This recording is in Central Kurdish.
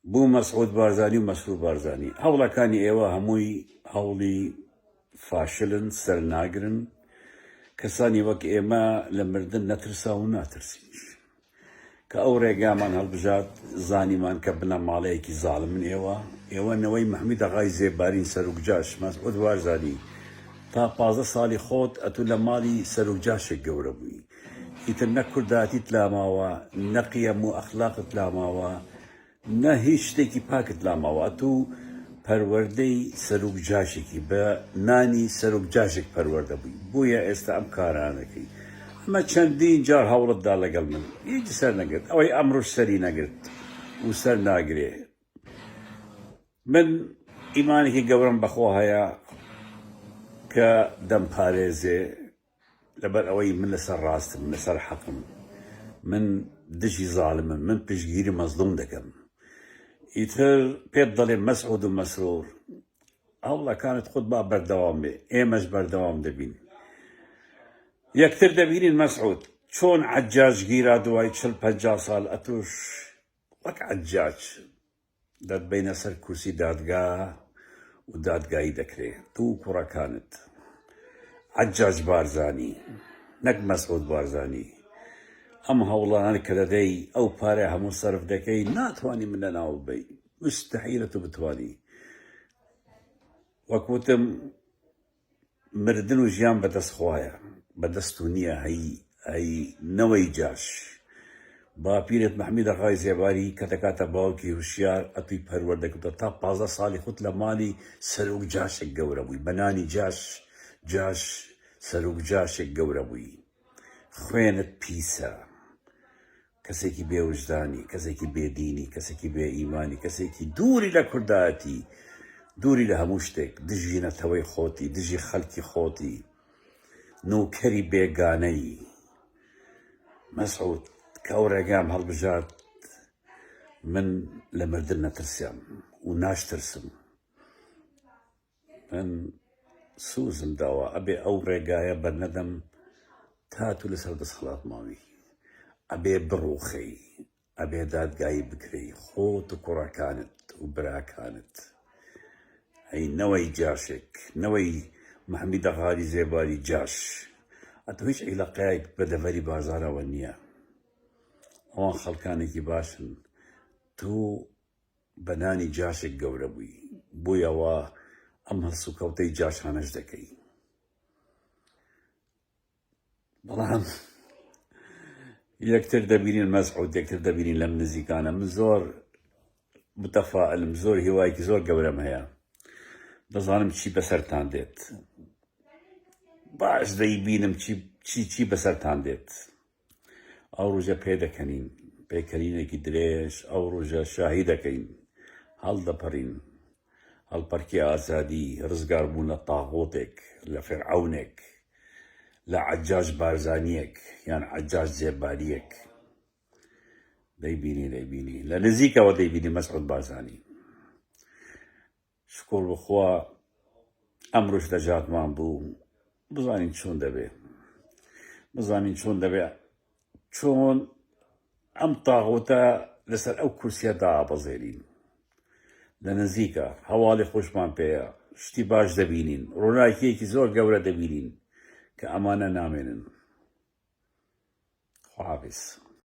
بوو مەسعود بارزانی و مەسرور بارزانی هەوڵەکانی ئێوە هەمووی هەوڵی فاشلن سەرناگرن کەسانی وەک ئێمە لە مردن نەترسا و ناترسینش کە ئەو ڕێگامان هەڵبژات زانیمان کە بنە ماڵەیەکی زاڵمن ئێوە نەوەی محمید ئاغای زێبارین سەرۆکجاش مەسعود بارزانی تا 15 ساڵی خۆت ئەتوو لە ماڵی سەرۆکجاشێک گەورە بووی ئیتر نە کورداتیت لاماوە نە قیەم و ئەخلاقت لاماوە نە هیچ شتێکی پاکت لاماوە ئەتوو پەروەردەی سەرۆکجاشێکی بە نانی سەرۆکجاشێک پەروەردە بووی بۆیە ئێستا ئەم کارانەکەی ئەمە چەندین جار هەوڵتدا لەگەڵ من هیچی سەر نەگرت ئەوەی ئەمڕۆژ سەری نەگرت و سەر ناگرێ من ئیمانێکی گەورەم بەخۆ هەیە کە دەمپارێزێ لەبەر ئەوەی من لەسەر ڕاستم لەسەر حەقم من دژی زاڵمم من پشتگیری مەزلوم دەکەم ئیتر پێت دەڵێم مەسعود و مەسرور هەوڵەکانت خود با بەردەوام بێ ئێمەش بەردەوام دەبین یەکتر دەبینین مەسعود چۆن عەجاج گیرا دوای 40-50 ساڵ ئەتوش وەک عەجاج دەتبەینە سەر کورسی دادگا و دادگایی دەکرێ تو و کوڕەکانت عەجاج بارزانی نەک مەسعود بارزانی ئەم هەوڵانە کە دەدەی ئەو پارە هەموو سەرف دەکەی ناتوانی من لەناو ببەی مستەحیلە تو بتوانی وەکوتم مردن و ژیان بەدەست خوایە بەدەست و نییە هەی نەوەی جاش باپیرت محمید ئاغای زێباری کە دەکاتە باوکی هوشیار ئەتووی پەروەردەکەوتە تا 15 ساڵی خۆت لە ماڵی سەرۆکجاشێک گەورە بووی بەنانی جاش سەرۆکجاشێک گەورە بووی خوێنت پیسە کەسێکی بێوجدانی کەسێکی بێدینی کەسێکی بێ ئیمانی کەسێکی دووری لە کوردایەتی دووری لە هەموو شتێک دژی نەتەوەی خۆتی دژی خەڵکی خۆتی نوکەری بێگانەی مەسعود کە ئەو ڕێگام هەڵبژات من لە مردن نەترسیام و ناشترسم من سوزم داوە ئەبێ ئەو ڕێگایە بەرنەدەم تا تو لەسەر دەسەڵات ماوی ئەبێ بڕوخەی ئەبێ دادگایی بکرێی خۆت و کوڕەکانت و براکانت ئەی نەوەی جاشێک نەوەی محمید ئاغای زێباری جاش ئەتۆ هیچ عیلاقەیەک بە دەڤەری بازارەوە نییە ئەوان خەڵکانێکی باشن تۆ بەنانی جاشێک گەورە بووی بۆیەوە ئەم هەڵس و کەوتەی جاشانەش دەکەی بەڵام یەکتر دەبینین مەسعود یەکتر دەبینین لەم نزیکانە من زۆر متەفائلم زۆر هیوایەکی زۆر گەورەم هەیە دەزانم چی بەسەرتان دێت باش دەیبینم چی بەسەرتان دێت ئەو ڕۆژە پێدەکەنین پێکەنینێکی درێژ ئەو ڕۆژە شاهی دەکەین هەڵدەپەڕین هەڵپەرکی ئازادی ڕزگاربوون لە تاغۆتێک لە فێرعەونێک لە عەجاج بارزانیەک یان عەجاج زێباریەک دەیبینی لە نزیکەوە دەیبینی مەسعود بارزانی شکۆڵ بخوا ئەمڕۆژ لە ژاتمان بوو بزانین چۆن دەبێ چۆن ئەم تاغۆتە لەسەر ئەو کورسیە دابەزێرین لە نزیکە هەواڵی خۆشمان پێیە شتی باش دەبینین ڕووناکیەکی زۆر گەورە دەبینین کە ئەمانە نامێنن خواحافیز